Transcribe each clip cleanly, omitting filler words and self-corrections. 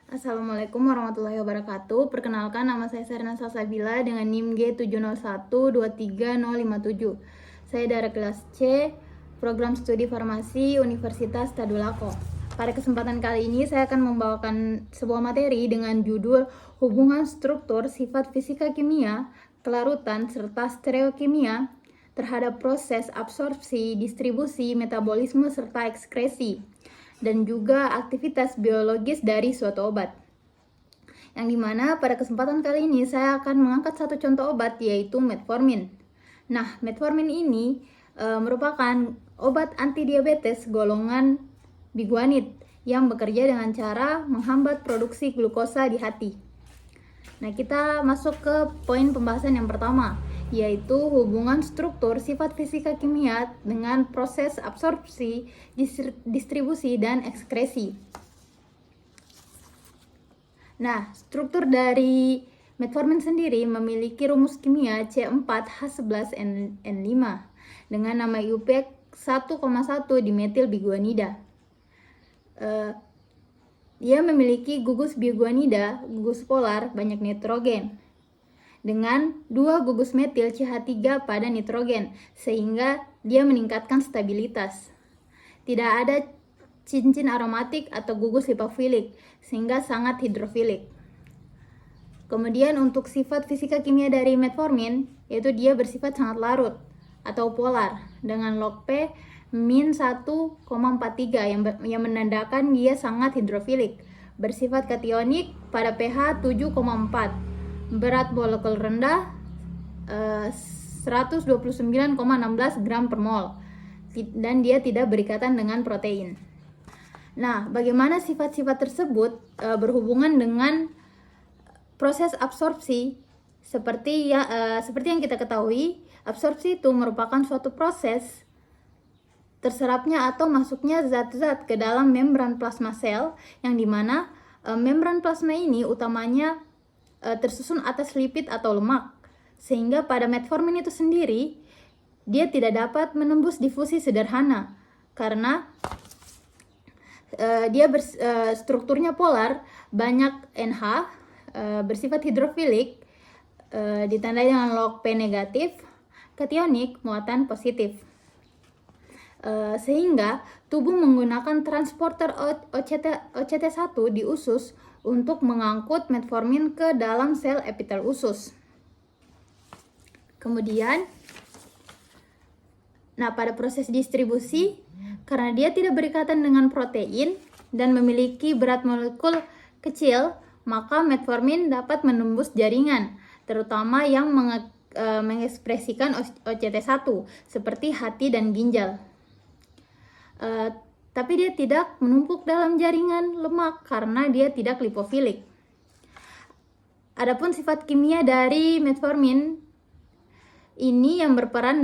Assalamualaikum warahmatullahi wabarakatuh. Perkenalkan, nama saya Serna Salsabila dengan NIM G701230057. Saya dari kelas C, Program Studi Farmasi Universitas Tadulako. Pada kesempatan kali ini saya akan membawakan sebuah materi dengan judul Hubungan Struktur Sifat Fisika Kimia, Kelarutan, serta Stereokimia terhadap proses absorpsi, distribusi, metabolisme, serta ekskresi, dan juga aktivitas biologis dari suatu obat. Yang dimana pada kesempatan kali ini saya akan mengangkat satu contoh obat, yaitu metformin. Nah, metformin ini merupakan obat antidiabetes golongan biguanid yang bekerja dengan cara menghambat produksi glukosa di hati. Nah, kita masuk ke poin pembahasan yang pertama, yaitu hubungan struktur sifat fisika kimia dengan proses absorpsi, distribusi, dan ekskresi. Nah, struktur dari metformin sendiri memiliki rumus kimia C4H11N5 dengan nama IUPAC 1,1 dimetil biguanida. Dia memiliki gugus biguanida, gugus polar banyak nitrogen, dengan 2 gugus metil CH3 pada nitrogen, sehingga dia meningkatkan stabilitas. Tidak ada cincin aromatik atau gugus lipofilik, sehingga sangat hidrofilik. Kemudian untuk sifat fisika kimia dari metformin, yaitu dia bersifat sangat larut atau polar dengan log P min 1,43 yang menandakan dia sangat hidrofilik, bersifat kationik pada pH 7,4, berat molekul rendah 129,16 gram per mol, dan dia tidak berikatan dengan protein. Nah, bagaimana sifat-sifat tersebut berhubungan dengan proses absorpsi? Seperti yang kita ketahui, absorpsi itu merupakan suatu proses terserapnya atau masuknya zat-zat ke dalam membran plasma sel, yang dimana membran plasma ini utamanya tersusun atas lipid atau lemak, sehingga pada metformin itu sendiri dia tidak dapat menembus difusi sederhana karena dia strukturnya polar, banyak NH, bersifat hidrofilik, ditandai dengan log P negatif, kationik, muatan positif. Sehingga tubuh menggunakan transporter OCT1 di usus untuk mengangkut metformin ke dalam sel epitel usus. Kemudian, pada proses distribusi, karena dia tidak berikatan dengan protein dan memiliki berat molekul kecil, maka metformin dapat menembus jaringan, terutama yang mengekspresikan OCT1 seperti hati dan ginjal. Tapi dia tidak menumpuk dalam jaringan lemak karena dia tidak lipofilik. Adapun sifat kimia dari metformin ini yang berperan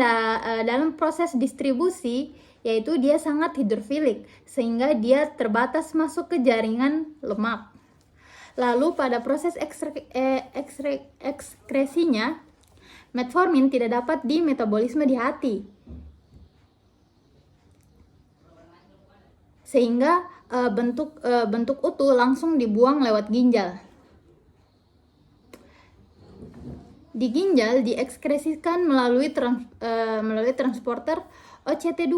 dalam proses distribusi, yaitu dia sangat hidrofilik sehingga dia terbatas masuk ke jaringan lemak. Lalu pada proses ekskresinya, metformin tidak dapat dimetabolisme di hati, sehingga bentuk utuh langsung dibuang lewat ginjal. Di ginjal diekskresikan melalui transporter OCT2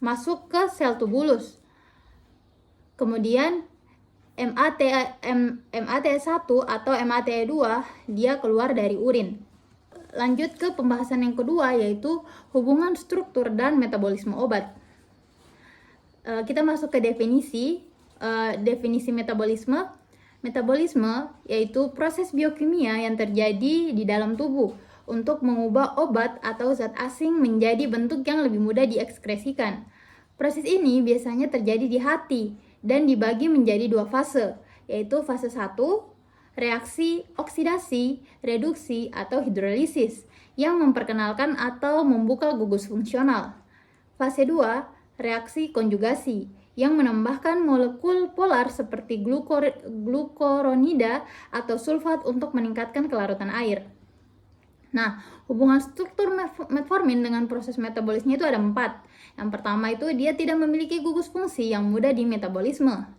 masuk ke sel tubulus. Kemudian MAT1 atau MAT2 dia keluar dari urin. Lanjut ke pembahasan yang kedua, yaitu hubungan struktur dan metabolisme obat. Kita masuk ke definisi metabolisme. Metabolisme yaitu proses biokimia yang terjadi di dalam tubuh untuk mengubah obat atau zat asing menjadi bentuk yang lebih mudah diekskresikan. Proses ini biasanya terjadi di hati dan dibagi menjadi 2 fase, yaitu fase 1, reaksi oksidasi, reduksi, atau hidrolisis, yang memperkenalkan atau membuka gugus fungsional. Fase 2, reaksi konjugasi, yang menambahkan molekul polar seperti glukoronida atau sulfat untuk meningkatkan kelarutan air. Nah, hubungan struktur metformin dengan proses metabolisme itu ada 4. Yang pertama itu dia tidak memiliki gugus fungsi yang mudah dimetabolisme.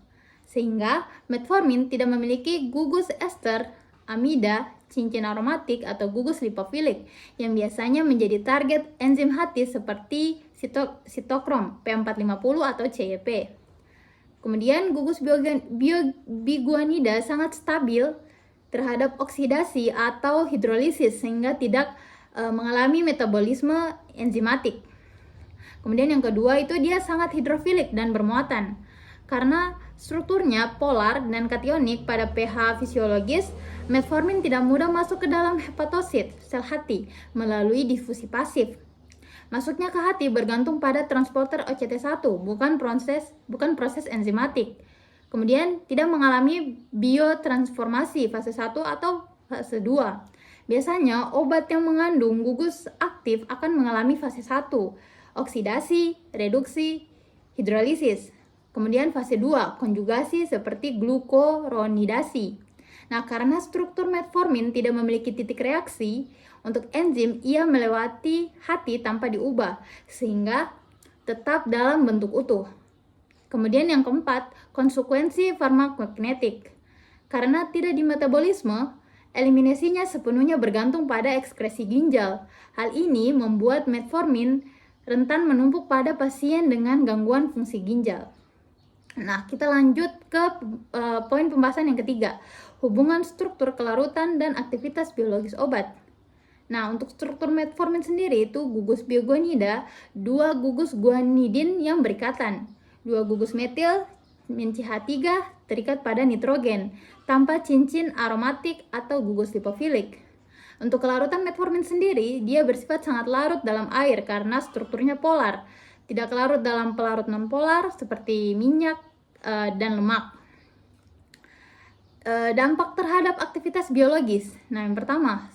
Sehingga metformin tidak memiliki gugus ester, amida, cincin aromatik, atau gugus lipofilik yang biasanya menjadi target enzim hati seperti sitokrom P450 atau CYP. Kemudian gugus biguanida sangat stabil terhadap oksidasi atau hidrolisis sehingga tidak mengalami metabolisme enzimatik. Kemudian yang kedua itu dia sangat hidrofilik dan bermuatan. Karena strukturnya polar dan kationik pada pH fisiologis, metformin tidak mudah masuk ke dalam hepatosit, sel hati, melalui difusi pasif. Masuknya ke hati bergantung pada transporter OCT1, bukan proses enzimatik. Kemudian tidak mengalami biotransformasi fase 1 atau fase 2. Biasanya obat yang mengandung gugus aktif akan mengalami fase 1, oksidasi, reduksi, hidrolisis. Kemudian fase 2, konjugasi seperti glukuronidasi. Nah, karena struktur metformin tidak memiliki titik reaksi untuk enzim, ia melewati hati tanpa diubah, sehingga tetap dalam bentuk utuh. Kemudian yang keempat, konsekuensi farmakokinetik. Karena tidak dimetabolisme, eliminasinya sepenuhnya bergantung pada ekskresi ginjal. Hal ini membuat metformin rentan menumpuk pada pasien dengan gangguan fungsi ginjal. Nah, kita lanjut ke poin pembahasan yang ketiga, hubungan struktur kelarutan dan aktivitas biologis obat. Nah, untuk struktur metformin sendiri itu gugus biguanida, 2 gugus guanidin yang berikatan, 2 gugus metil, CH3 terikat pada nitrogen, tanpa cincin aromatik atau gugus lipofilik. Untuk kelarutan metformin sendiri, dia bersifat sangat larut dalam air karena strukturnya polar, tidak larut dalam pelarut nonpolar seperti minyak dan lemak. Dampak terhadap aktivitas biologis. Nah, yang pertama,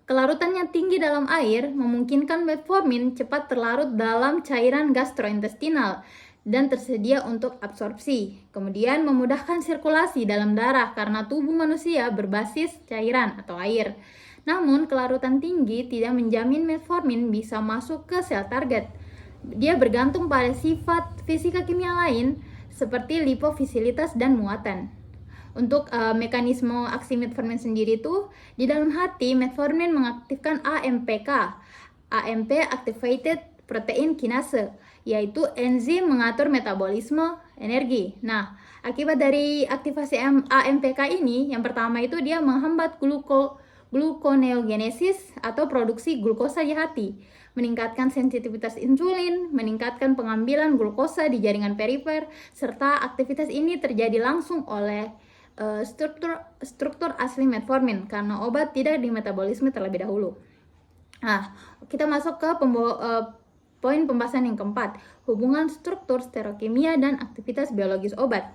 kelarutannya tinggi dalam air memungkinkan metformin cepat terlarut dalam cairan gastrointestinal dan tersedia untuk absorpsi. Kemudian memudahkan sirkulasi dalam darah karena tubuh manusia berbasis cairan atau air. Namun, kelarutan tinggi tidak menjamin metformin bisa masuk ke sel target. Dia bergantung pada sifat fisika kimia lain seperti lipofisilitas dan muatan. Untuk mekanisme aksi metformin sendiri itu, di dalam hati metformin mengaktifkan AMPK, AMP Activated Protein Kinase, yaitu enzim mengatur metabolisme energi. Nah, akibat dari aktivasi AMPK ini, yang pertama itu dia menghambat gluconeogenesis atau produksi glukosa di hati, meningkatkan sensitivitas insulin, meningkatkan pengambilan glukosa di jaringan perifer, serta aktivitas ini terjadi langsung oleh struktur asli metformin karena obat tidak dimetabolisme terlebih dahulu. Nah, kita masuk ke poin pembahasan yang keempat, hubungan struktur sterokimia dan aktivitas biologis obat.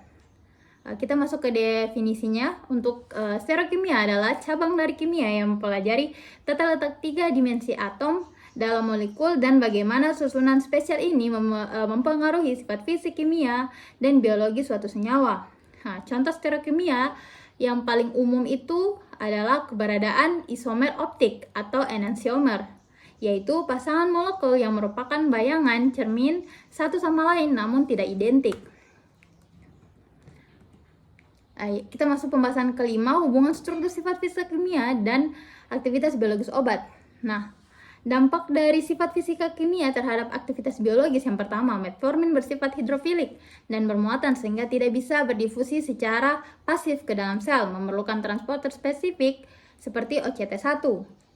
Kita masuk ke definisinya. Untuk sterokimia adalah cabang dari kimia yang mempelajari tata letak 3 dimensi atom dalam molekul dan bagaimana susunan spesial ini mempengaruhi sifat fisik, kimia, dan biologi suatu senyawa. Nah, contoh sterokimia yang paling umum itu adalah keberadaan isomer optik atau enantiomer, yaitu pasangan molekul yang merupakan bayangan cermin satu sama lain namun tidak identik. Kita masuk pembahasan kelima, hubungan struktur sifat fisika kimia dan aktivitas biologis obat. Nah, dampak dari sifat fisika kimia terhadap aktivitas biologis, yang pertama, metformin bersifat hidrofilik dan bermuatan sehingga tidak bisa berdifusi secara pasif ke dalam sel, memerlukan transporter spesifik seperti OCT1.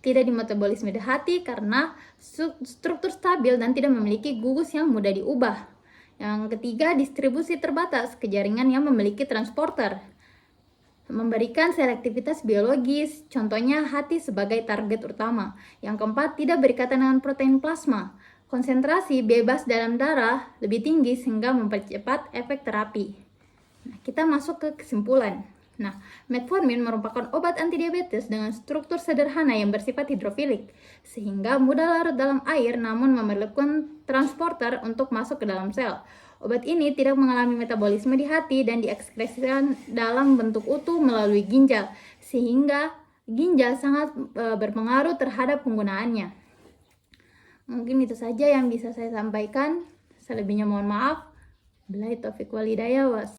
Tidak dimetabolisme di hati karena struktur stabil dan tidak memiliki gugus yang mudah diubah. Yang ketiga, distribusi terbatas ke jaringan yang memiliki transporter, memberikan selektivitas biologis, contohnya hati sebagai target utama. Yang keempat, tidak berikatan dengan protein plasma. Konsentrasi bebas dalam darah lebih tinggi sehingga mempercepat efek terapi. Nah, kita masuk ke kesimpulan. Nah, metformin merupakan obat antidiabetes dengan struktur sederhana yang bersifat hidrofilik, sehingga mudah larut dalam air namun memerlukan transporter untuk masuk ke dalam sel. Obat ini tidak mengalami metabolisme di hati dan diekskresikan dalam bentuk utuh melalui ginjal, sehingga ginjal sangat berpengaruh terhadap penggunaannya. Mungkin itu saja yang bisa saya sampaikan. Selebihnya mohon maaf. Billahi taufiq wal hidayah.